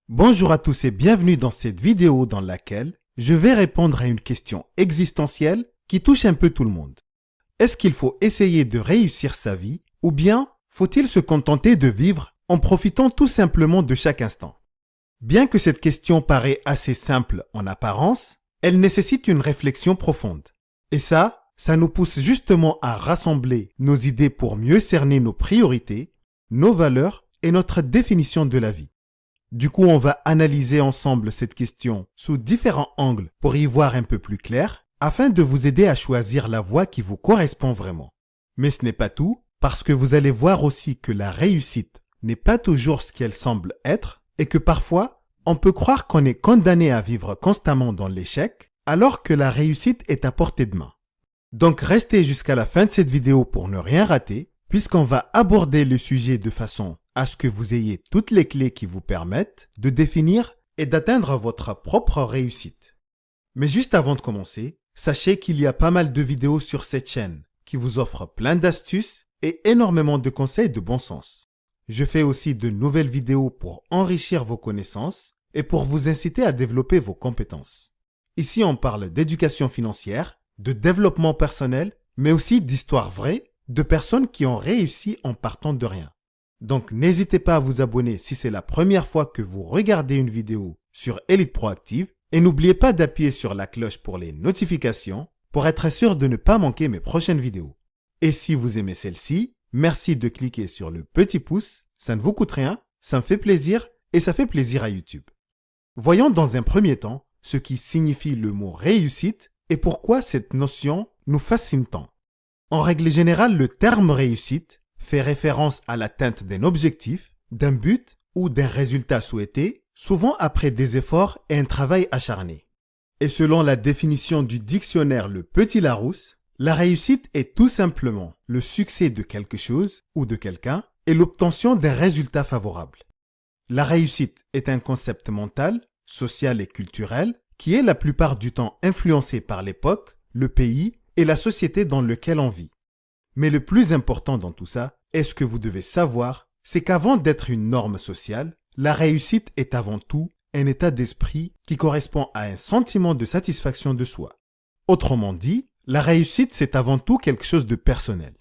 Bonjour à tous et bienvenue dans cette vidéo dans laquelle je vais répondre à une question existentielle qui touche un peu tout le monde. Est-ce qu'il faut essayer de réussir sa vie ou bien faut-il se contenter de vivre en profitant tout simplement de chaque instant? Bien que cette question paraît assez simple en apparence, elle nécessite une réflexion profonde. Et ça nous pousse justement à rassembler nos idées pour mieux cerner nos priorités, nos valeurs et notre définition de la vie. Du coup, on va analyser ensemble cette question sous différents angles pour y voir un peu plus clair, afin de vous aider à choisir la voie qui vous correspond vraiment. Mais ce n'est pas tout, parce que vous allez voir aussi que la réussite n'est pas toujours ce qu'elle semble être, et que parfois, on peut croire qu'on est condamné à vivre constamment dans l'échec, alors que la réussite est à portée de main. Donc restez jusqu'à la fin de cette vidéo pour ne rien rater, puisqu'on va aborder le sujet de façon à ce que vous ayez toutes les clés qui vous permettent de définir et d'atteindre votre propre réussite. Mais juste avant de commencer, sachez qu'il y a pas mal de vidéos sur cette chaîne qui vous offrent plein d'astuces et énormément de conseils de bon sens. Je fais aussi de nouvelles vidéos pour enrichir vos connaissances et pour vous inciter à développer vos compétences. Ici, on parle d'éducation financière, de développement personnel, mais aussi d'histoires vraies de personnes qui ont réussi en partant de rien. Donc n'hésitez pas à vous abonner si c'est la première fois que vous regardez une vidéo sur Elite Proactive et n'oubliez pas d'appuyer sur la cloche pour les notifications pour être sûr de ne pas manquer mes prochaines vidéos. Et si vous aimez celle-ci, merci de cliquer sur le petit pouce, ça ne vous coûte rien, ça me fait plaisir et ça fait plaisir à YouTube. Voyons dans un premier temps ce qui signifie le mot réussite et pourquoi cette notion nous fascine tant. En règle générale, le terme réussite fait référence à l'atteinte d'un objectif, d'un but ou d'un résultat souhaité, souvent après des efforts et un travail acharné. Et selon la définition du dictionnaire Le Petit Larousse, la réussite est tout simplement le succès de quelque chose ou de quelqu'un et l'obtention d'un résultat favorable. La réussite est un concept mental, social et culturel qui est la plupart du temps influencé par l'époque, le pays et la société dans laquelle on vit. Mais le plus important dans tout ça, et ce que vous devez savoir, c'est qu'avant d'être une norme sociale, la réussite est avant tout un état d'esprit qui correspond à un sentiment de satisfaction de soi. Autrement dit, la réussite c'est avant tout quelque chose de personnel.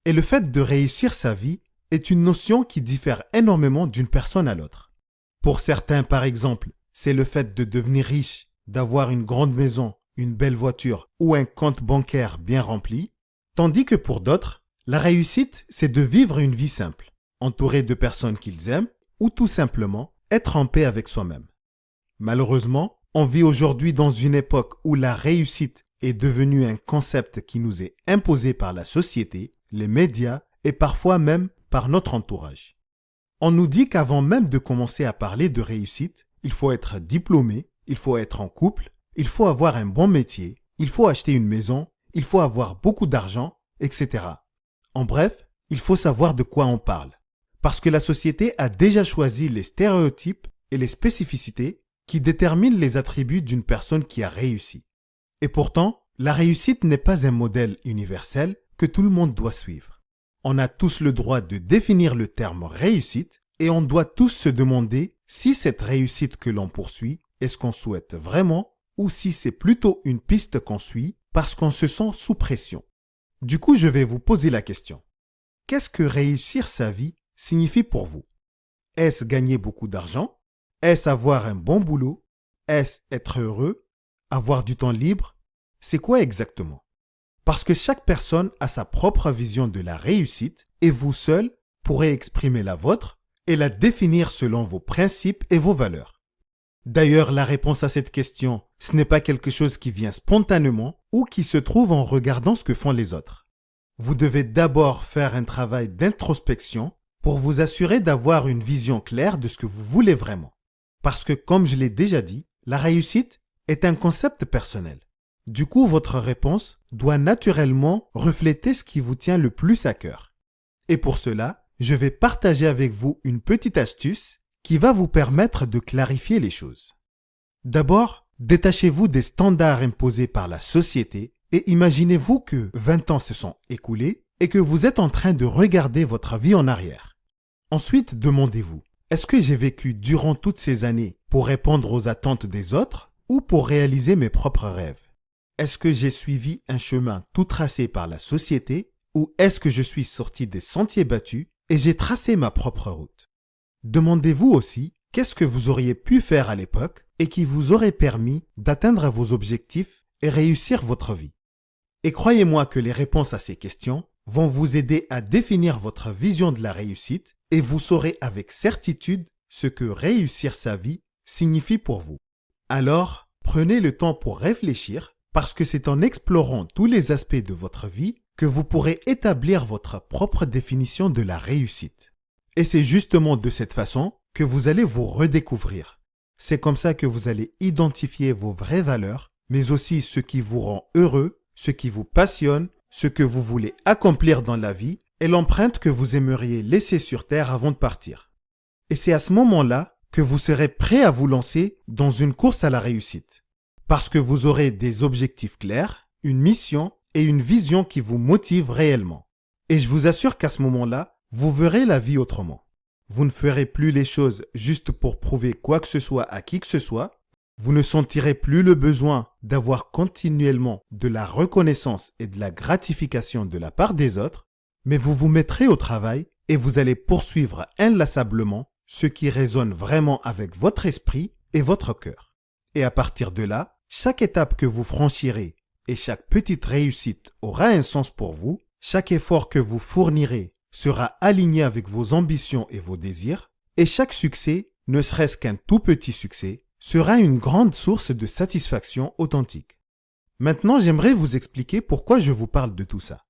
Et le fait de réussir sa vie est une notion qui diffère énormément d'une personne à l'autre. Pour certains, par exemple, c'est le fait de devenir riche, d'avoir une grande maison, une belle voiture ou un compte bancaire bien rempli, tandis que pour d'autres, la réussite, c'est de vivre une vie simple, entouré de personnes qu'ils aiment ou tout simplement être en paix avec soi-même. Malheureusement, on vit aujourd'hui dans une époque où la réussite est devenue un concept qui nous est imposé par la société, les médias et parfois même par notre entourage. On nous dit qu'avant même de commencer à parler de réussite, il faut être diplômé, il faut être en couple, il faut avoir un bon métier, il faut acheter une maison, il faut avoir beaucoup d'argent, etc. En bref, il faut savoir de quoi on parle. Parce que la société a déjà choisi les stéréotypes et les spécificités qui déterminent les attributs d'une personne qui a réussi. Et pourtant, la réussite n'est pas un modèle universel que tout le monde doit suivre. On a tous le droit de définir le terme réussite et on doit tous se demander si cette réussite que l'on poursuit est ce qu'on souhaite vraiment ou si c'est plutôt une piste qu'on suit parce qu'on se sent sous pression. Du coup, je vais vous poser la question. Qu'est-ce que réussir sa vie signifie pour vous? Est-ce gagner beaucoup d'argent? Est-ce avoir un bon boulot? Est-ce être heureux? Avoir du temps libre? C'est quoi exactement? Parce que chaque personne a sa propre vision de la réussite et vous seul pourrez exprimer la vôtre et la définir selon vos principes et vos valeurs. D'ailleurs, la réponse à cette question, ce n'est pas quelque chose qui vient spontanément ou qui se trouve en regardant ce que font les autres. Vous devez d'abord faire un travail d'introspection pour vous assurer d'avoir une vision claire de ce que vous voulez vraiment. Parce que, comme je l'ai déjà dit, la réussite est un concept personnel. Du coup, votre réponse doit naturellement refléter ce qui vous tient le plus à cœur. Et pour cela, je vais partager avec vous une petite astuce qui va vous permettre de clarifier les choses. D'abord, détachez-vous des standards imposés par la société et imaginez-vous que 20 ans se sont écoulés et que vous êtes en train de regarder votre vie en arrière. Ensuite, demandez-vous, Est-ce que j'ai vécu durant toutes ces années pour répondre aux attentes des autres ou pour réaliser mes propres rêves? Est-ce que j'ai suivi un chemin tout tracé par la société ou est-ce que je suis sorti des sentiers battus et j'ai tracé ma propre route? Demandez-vous aussi qu'est-ce que vous auriez pu faire à l'époque et qui vous aurait permis d'atteindre vos objectifs et réussir votre vie. Et croyez-moi que les réponses à ces questions vont vous aider à définir votre vision de la réussite et vous saurez avec certitude ce que réussir sa vie signifie pour vous. Alors, prenez le temps pour réfléchir parce que c'est en explorant tous les aspects de votre vie que vous pourrez établir votre propre définition de la réussite. Et c'est justement de cette façon que vous allez vous redécouvrir. C'est comme ça que vous allez identifier vos vraies valeurs, mais aussi ce qui vous rend heureux, ce qui vous passionne, ce que vous voulez accomplir dans la vie et l'empreinte que vous aimeriez laisser sur Terre avant de partir. Et c'est à ce moment-là que vous serez prêt à vous lancer dans une course à la réussite. Parce que vous aurez des objectifs clairs, une mission et une vision qui vous motive réellement. Et je vous assure qu'à ce moment-là, vous verrez la vie autrement. Vous ne ferez plus les choses juste pour prouver quoi que ce soit à qui que ce soit. Vous ne sentirez plus le besoin d'avoir continuellement de la reconnaissance et de la gratification de la part des autres, mais vous vous mettrez au travail et vous allez poursuivre inlassablement ce qui résonne vraiment avec votre esprit et votre cœur. Et à partir de là, chaque étape que vous franchirez et chaque petite réussite aura un sens pour vous, chaque effort que vous fournirez sera aligné avec vos ambitions et vos désirs, et chaque succès, ne serait-ce qu'un tout petit succès, sera une grande source de satisfaction authentique. Maintenant, j'aimerais vous expliquer pourquoi je vous parle de tout ça.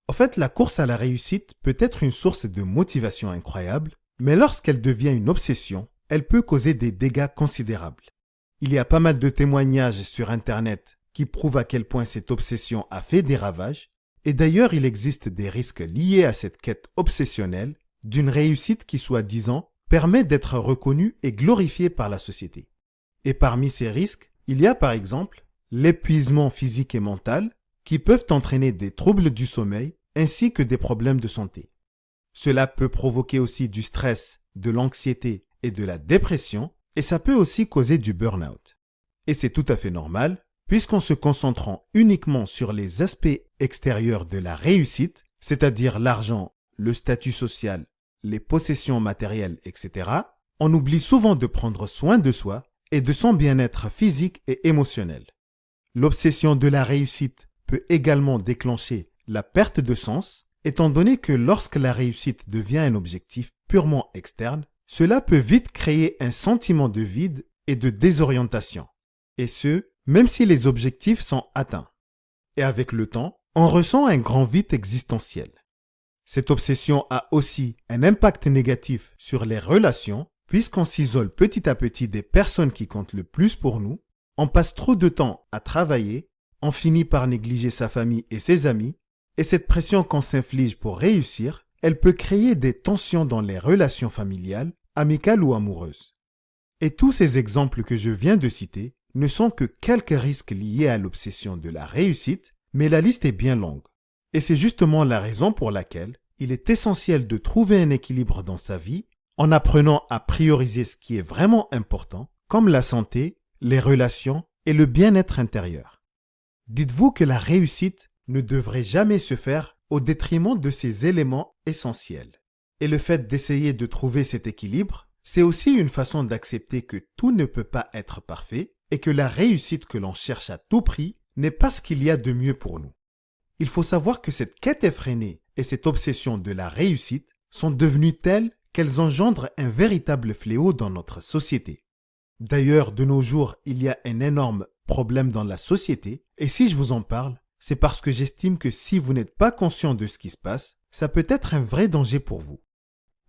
En fait, la course à la réussite peut être une source de motivation incroyable, mais lorsqu'elle devient une obsession, elle peut causer des dégâts considérables. Il y a pas mal de témoignages sur Internet qui prouvent à quel point cette obsession a fait des ravages, et d'ailleurs il existe des risques liés à cette quête obsessionnelle d'une réussite qui, soi-disant, permet d'être reconnue et glorifiée par la société. Et parmi ces risques, il y a par exemple l'épuisement physique et mental qui peuvent entraîner des troubles du sommeil ainsi que des problèmes de santé. Cela peut provoquer aussi du stress, de l'anxiété et de la dépression, et ça peut aussi causer du burn-out. Et c'est tout à fait normal, puisqu'en se concentrant uniquement sur les aspects extérieurs de la réussite, c'est-à-dire l'argent, le statut social, les possessions matérielles, etc., on oublie souvent de prendre soin de soi et de son bien-être physique et émotionnel. L'obsession de la réussite peut également déclencher la perte de sens, étant donné que lorsque la réussite devient un objectif purement externe, cela peut vite créer un sentiment de vide et de désorientation. Et ce, même si les objectifs sont atteints. Et avec le temps, on ressent un grand vide existentiel. Cette obsession a aussi un impact négatif sur les relations, puisqu'on s'isole petit à petit des personnes qui comptent le plus pour nous, on passe trop de temps à travailler, on finit par négliger sa famille et ses amis, et cette pression qu'on s'inflige pour réussir, elle peut créer des tensions dans les relations familiales, amicales ou amoureuses. Et tous ces exemples que je viens de citer ne sont que quelques risques liés à l'obsession de la réussite, mais la liste est bien longue. Et c'est justement la raison pour laquelle il est essentiel de trouver un équilibre dans sa vie en apprenant à prioriser ce qui est vraiment important, comme la santé, les relations et le bien-être intérieur. Dites-vous que la réussite ne devrait jamais se faire au détriment de ces éléments essentiels. Et le fait d'essayer de trouver cet équilibre, c'est aussi une façon d'accepter que tout ne peut pas être parfait et que la réussite que l'on cherche à tout prix n'est pas ce qu'il y a de mieux pour nous. Il faut savoir que cette quête effrénée et cette obsession de la réussite sont devenues telles qu'elles engendrent un véritable fléau dans notre société. D'ailleurs, de nos jours, il y a un énorme problème dans la société, et si je vous en parle, c'est parce que j'estime que si vous n'êtes pas conscient de ce qui se passe, ça peut être un vrai danger pour vous.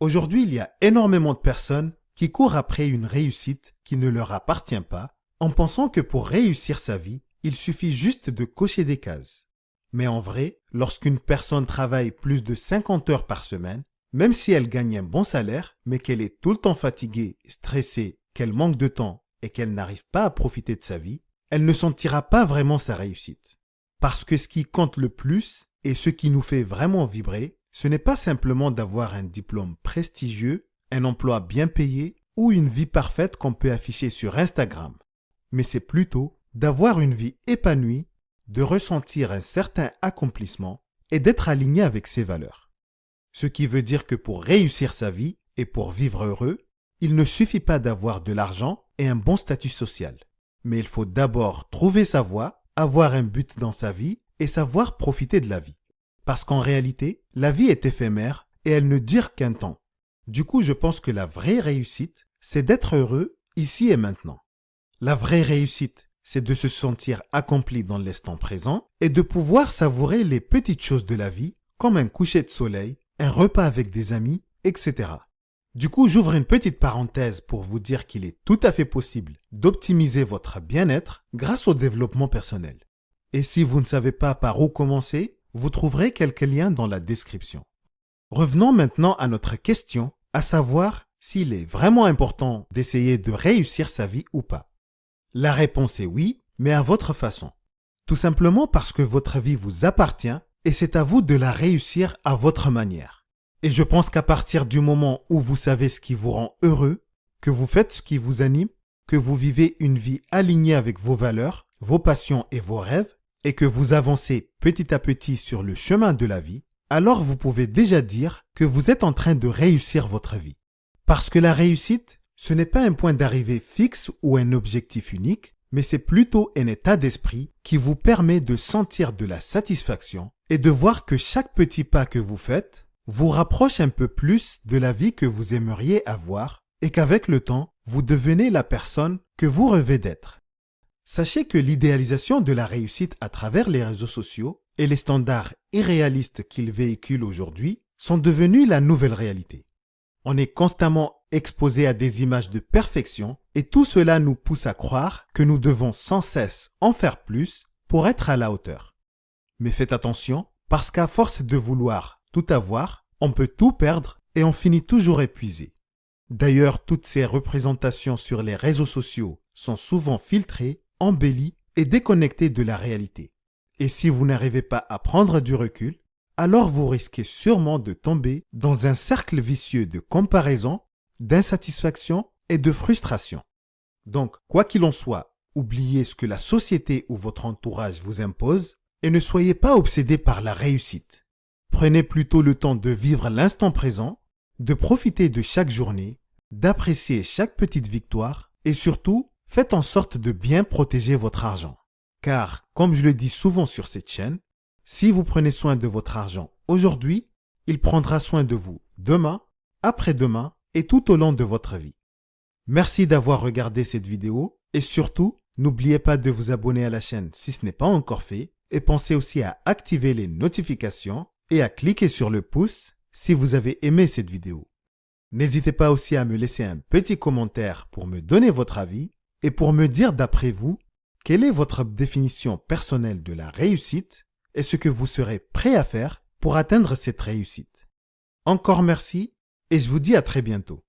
Aujourd'hui, il y a énormément de personnes qui courent après une réussite qui ne leur appartient pas, en pensant que pour réussir sa vie, il suffit juste de cocher des cases. Mais en vrai, lorsqu'une personne travaille plus de 50 heures par semaine, même si elle gagne un bon salaire, mais qu'elle est tout le temps fatiguée, stressée, qu'elle manque de temps et qu'elle n'arrive pas à profiter de sa vie, elle ne sentira pas vraiment sa réussite. Parce que ce qui compte le plus et ce qui nous fait vraiment vibrer, ce n'est pas simplement d'avoir un diplôme prestigieux, un emploi bien payé ou une vie parfaite qu'on peut afficher sur Instagram. Mais c'est plutôt d'avoir une vie épanouie, de ressentir un certain accomplissement et d'être aligné avec ses valeurs. Ce qui veut dire que pour réussir sa vie et pour vivre heureux, il ne suffit pas d'avoir de l'argent et un bon statut social. Mais il faut d'abord trouver sa voie, avoir un but dans sa vie et savoir profiter de la vie. Parce qu'en réalité, la vie est éphémère et elle ne dure qu'un temps. Du coup, je pense que la vraie réussite, c'est d'être heureux ici et maintenant. La vraie réussite, c'est de se sentir accompli dans l'instant présent et de pouvoir savourer les petites choses de la vie, comme un coucher de soleil, un repas avec des amis, etc. Du coup, j'ouvre une petite parenthèse pour vous dire qu'il est tout à fait possible d'optimiser votre bien-être grâce au développement personnel. Et si vous ne savez pas par où commencer, vous trouverez quelques liens dans la description. Revenons maintenant à notre question, à savoir s'il est vraiment important d'essayer de réussir sa vie ou pas. La réponse est oui, mais à votre façon. Tout simplement parce que votre vie vous appartient et c'est à vous de la réussir à votre manière. Et je pense qu'à partir du moment où vous savez ce qui vous rend heureux, que vous faites ce qui vous anime, que vous vivez une vie alignée avec vos valeurs, vos passions et vos rêves, et que vous avancez petit à petit sur le chemin de la vie, alors vous pouvez déjà dire que vous êtes en train de réussir votre vie. Parce que la réussite, ce n'est pas un point d'arrivée fixe ou un objectif unique, mais c'est plutôt un état d'esprit qui vous permet de sentir de la satisfaction et de voir que chaque petit pas que vous faites vous rapproche un peu plus de la vie que vous aimeriez avoir et qu'avec le temps, vous devenez la personne que vous rêvez d'être. Sachez que l'idéalisation de la réussite à travers les réseaux sociaux et les standards irréalistes qu'ils véhiculent aujourd'hui sont devenus la nouvelle réalité. On est constamment exposé à des images de perfection et tout cela nous pousse à croire que nous devons sans cesse en faire plus pour être à la hauteur. Mais faites attention parce qu'à force de vouloir tout avoir, on peut tout perdre et on finit toujours épuisé. D'ailleurs, toutes ces représentations sur les réseaux sociaux sont souvent filtrées, embellies et déconnectées de la réalité. Et si vous n'arrivez pas à prendre du recul, alors vous risquez sûrement de tomber dans un cercle vicieux de comparaison, d'insatisfaction et de frustration. Donc, quoi qu'il en soit, oubliez ce que la société ou votre entourage vous impose et ne soyez pas obsédé par la réussite. Prenez plutôt le temps de vivre l'instant présent, de profiter de chaque journée, d'apprécier chaque petite victoire et surtout, faites en sorte de bien protéger votre argent. Car, comme je le dis souvent sur cette chaîne, si vous prenez soin de votre argent aujourd'hui, il prendra soin de vous demain, après-demain et tout au long de votre vie. Merci d'avoir regardé cette vidéo et surtout, n'oubliez pas de vous abonner à la chaîne si ce n'est pas encore fait et pensez aussi à activer les notifications et à cliquer sur le pouce si vous avez aimé cette vidéo. N'hésitez pas aussi à me laisser un petit commentaire pour me donner votre avis et pour me dire d'après vous, quelle est votre définition personnelle de la réussite et ce que vous serez prêt à faire pour atteindre cette réussite. Encore merci et je vous dis à très bientôt.